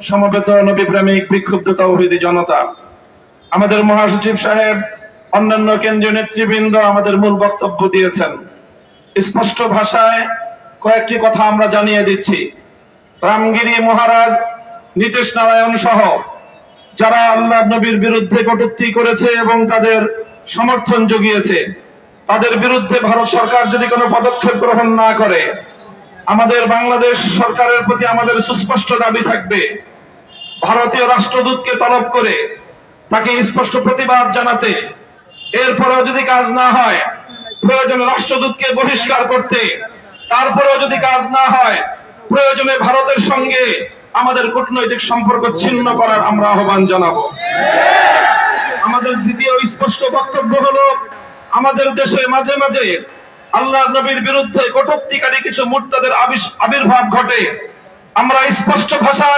সমবেত নবী প্রেমিক বিক্ষুব্ধ তাওহীদি জনতা, আমাদের মহাসচিব সাহেব, অন্যান্য কেন্দ্রীয় নেতৃবৃন্দ আমাদের মূল বক্তব্য দিয়েছেন। স্পষ্ট ভাষায় কয়েকটি কথা আমরা জানিয়ে দিচ্ছি। রামগিরি মহারাজ, নীতিশ নারায়ণ সহ যারা আল্লাহ নবীর বিরুদ্ধে কটূক্তি করেছে এবং তাদের সমর্থন জুগিয়েছে, তাদের বিরুদ্ধে ভারত সরকার যদি কোনো পদক্ষেপ গ্রহণ না করে, আমাদের বাংলাদেশ সরকারের প্রতি আমাদের সুস্পষ্ট দাবি থাকবে, ভারতীয় রাষ্ট্রদূতকে তলব করে তাকে স্পষ্ট প্রতিবাদ জানাতে, এরপরেও যদি কাজ না হয় প্রয়োজনে রাষ্ট্রদূতকে বহিষ্কার করতে, তারপরেও যদি কাজ না হয় প্রয়োজনে ভারতের সঙ্গে আমাদের কূটনৈতিক সম্পর্ক ছিন্ন করার আমরা আহ্বান জানাবো। আমাদের দ্বিতীয় স্পষ্ট বক্তব্য হলো, আমাদের দেশে মাঝে মাঝে আল্লাহ নবীর বিরুদ্ধে কটূক্তিকারী কিছু মুরতাদের আবির্ভাব ঘটে। আমরা স্পষ্ট ভাষায়